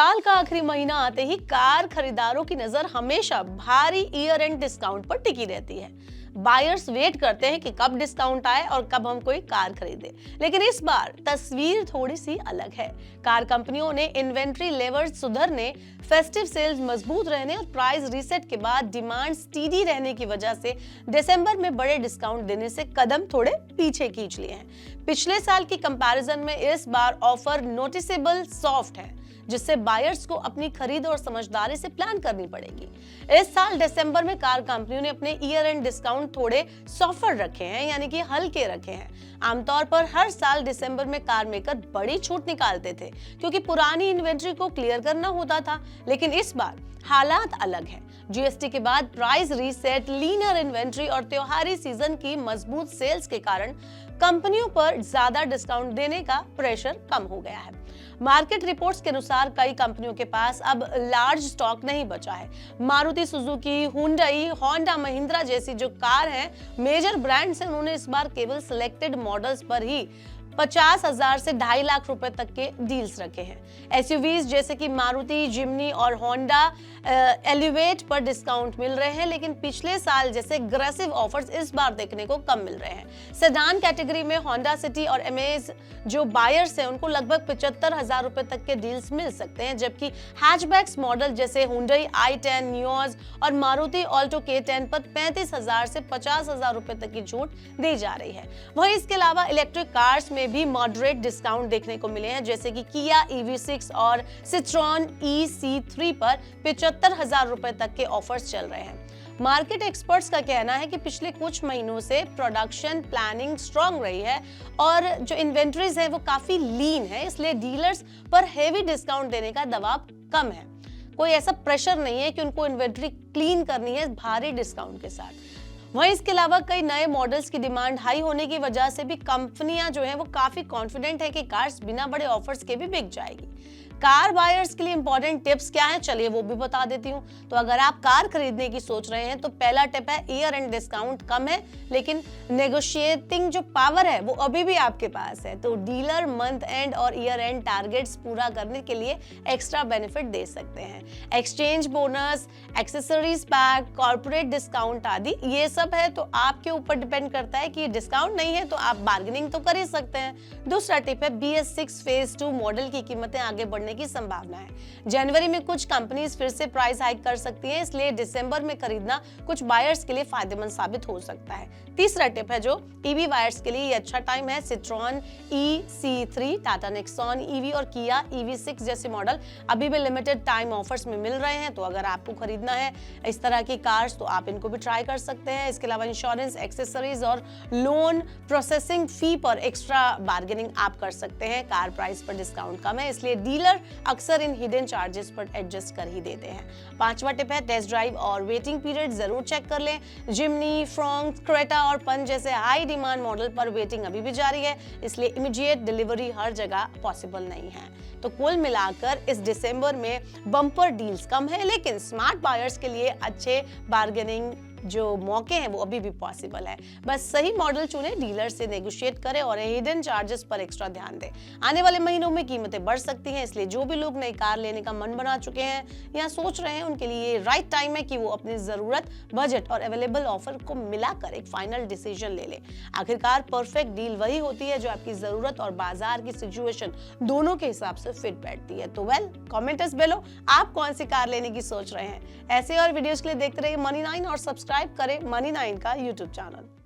साल का आखिरी महीना आते ही कार खरीदारों की नजर हमेशा भारी ईयर एंड डिस्काउंट पर टिकी रहती है। बायर्स वेट करते हैं कि कब डिस्काउंट आए और कब हम कोई कार खरीदे। लेकिन इस बार तस्वीर थोड़ी सी अलग है। कार कंपनियों ने इन्वेंट्री लेवल्स सुधरने, फेस्टिव सेल्स मजबूत रहने और प्राइस रीसेट के बाद डिमांड स्टीडी रहने की वजह से दिसंबर में बड़े डिस्काउंट देने से कदम थोड़े पीछे खींच लिए हैं। पिछले साल की कंपैरिजन में इस बार ऑफर नोटिसेबल सॉफ्ट है, जिससे बायर्स को अपनी खरीद और समझदारी से प्लान करनी पड़ेगी। इस साल दिसंबर में कार कंपनियों ने अपने ईयर एंड डिस्काउंट थोड़े सॉफ्टर रखे हैं, यानी कि हल्के रखे हैं। आमतौर पर हर साल दिसंबर में कार मेकर बड़ी छूट निकालते थे, क्योंकि पुरानी इन्वेंट्री को क्लियर करना होता था। लेकिन इस बार हालात अलग है। जीएसटी के बाद प्राइस रीसेट, लीनर इन्वेंट्री और त्योहारी सीजन की मजबूत सेल्स के कारण कंपनियों पर ज्यादा डिस्काउंट देने का प्रेशर कम हो गया है। मार्केट रिपोर्ट्स के अनुसार कई कंपनियों के पास अब लार्ज स्टॉक नहीं बचा है। Maruti Suzuki, Hyundai, Honda, Mahindra जैसी जो कार हैं, मेजर ब्रांड्स हैं, उन्होंने इस बार केवल सिलेक्टेड मॉडल्स पर ही 50,000 से 2.5 लाख रुपए तक के डील्स रखे हैं। एसयूवीज जैसे कि मारुति, जिम्नी और होंडा एलिवेट पर डिस्काउंट मिल रहे हैं, लेकिन पिछले साल जैसे एग्रेसिव ऑफर्स इस बार देखने को कम मिल रहे हैं। सेडान कैटेगरी में होंडा सिटी और अमेज जो बायर्स हैं, उनको लगभग 75,000 रुपए तक के डील्स मिल सकते हैं, जबकि हैचबैक्स मॉडल जैसे हुंडई i10, नियोज और मारुति ऑल्टो K10 पर 35,000 से 50,000 रुपए तक की छूट दी जा रही है। वहीं इसके अलावा इलेक्ट्रिक कार्स में भी मॉडरेट डिस्काउंट देखने को मिले हैं, जैसे कि किया EV6 और सिट्रॉन EC3 पर 75,000 रुपए तक के ऑफर्स चल रहे हैं। मार्केट एक्सपर्ट्स का कहना है कि पिछले कुछ महीनों से प्रोडक्शन प्लानिंग स्ट्रांग रही है और जो इन्वेंटरीज है वो काफी लीन है, इसलिए डीलर्स पर हेवी डिस्काउंट देने का दबाव कम है। कोई ऐसा प्रेशर नहीं है कि उनको इन्वेंटरी क्लीन करनी है भारी डिस्काउंट के साथ। वहीं इसके अलावा कई नए मॉडल्स की डिमांड हाई होने की वजह से भी कंपनियां जो है वो काफी कॉन्फिडेंट है कि कार्स बिना बड़े ऑफर्स के भी बिक जाएगी। कार बायर्स के लिए इंपॉर्टेंट टिप्स क्या हैं, चलिए वो भी बता देती हूँ। तो अगर आप कार खरीदने की सोच रहे हैं तो पहला टिप है, ईयर एंड डिस्काउंट कम है, लेकिन नेगोशिएटिंग जो पावर है वो अभी भी आपके पास है। तो डीलर मंथ एंड और ईयर एंड टारगेट्स पूरा करने के लिए एक्स्ट्रा बेनिफिट दे सकते हैं। Exchange bonus, accessories pack, corporate discount आदि ये सब है, तो आपके ऊपर डिपेंड करता है कि डिस्काउंट नहीं है तो आप बार्गेनिंग तो कर ही सकते हैं। दूसरा टिप है, BS6 फेज 2 मॉडल की कीमतें आगे बढ़ने की संभावना है। जनवरी में कुछ कंपनीज फिर से प्राइस हाइक कर सकती हैं, इसलिए दिसंबर में खरीदना कुछ बायर्स के लिए फायदेमंद साबित हो सकता है। तीसरा टिप है जो ईवी बायर्स के लिए ये अच्छा टाइम है। Citron EC3, Tata Nexon EV और किया EV6 जैसे मॉडल अभी भी लिमिटेड टाइम ऑफर्स में मिल रहे हैं, तो अगर आपको खरीदना है इस तरह की कार्स तो आप इनको भी ट्राई कर सकते हैं। इसके अलावा इंश्योरेंस, एक्सेसरीज और लोन प्रोसेसिंग फी पर एक्स्ट्रा बार्गेनिंग आप कर सकते हैं। कार प्राइस पर डिस्काउंट कम है, इसलिए डीलर अक्सर इन हिडन चार्जेस पर एडजस्ट कर ही देते हैं। पांचवा टिप है, टेस्ट ड्राइव और वेटिंग पीरियड जरूर चेक कर लें। जिम्नी, फ्रॉन्क, क्रेटा और पंच जैसे हाई डिमांड मॉडल पर वेटिंग अभी भी जारी है, इसलिए इमीडिएट डिलीवरी हर जगह पॉसिबल नहीं है। तो कुल मिलाकर इस दिसंबर में बम्पर डील्स कम है, लेकिन स्मार्ट बायर्स के लिए अच्छे बार्गेनिंग जो मौके हैं वो अभी भी पॉसिबल है। बस सही मॉडल चुने, डीलर से नेगोशिएट करें और हिडन चार्जेस पर एक्स्ट्रा ध्यान दें। आने वाले महीनों में कीमतें बढ़ सकती हैं, इसलिए जो भी लोग नई कार लेने का मन बना चुके हैं या सोच रहे हैं, उनके लिए राइट टाइम है कि वो अपनी जरूरत, बजट और अवेलेबल ऑफर को मिलाकर एक फाइनल डिसीजन ले लें। आखिरकार परफेक्ट डील वही होती है जो आपकी जरूरत और बाजार की सिचुएशन दोनों के हिसाब से फिट बैठती है। तो कमेंट्स बेलो, आप कौन सी कार लेने की सोच रहे हैं। ऐसे और वीडियोस के लिए देखते रहिए Money9 और सब्सक्राइब करें Money9 का YouTube चैनल।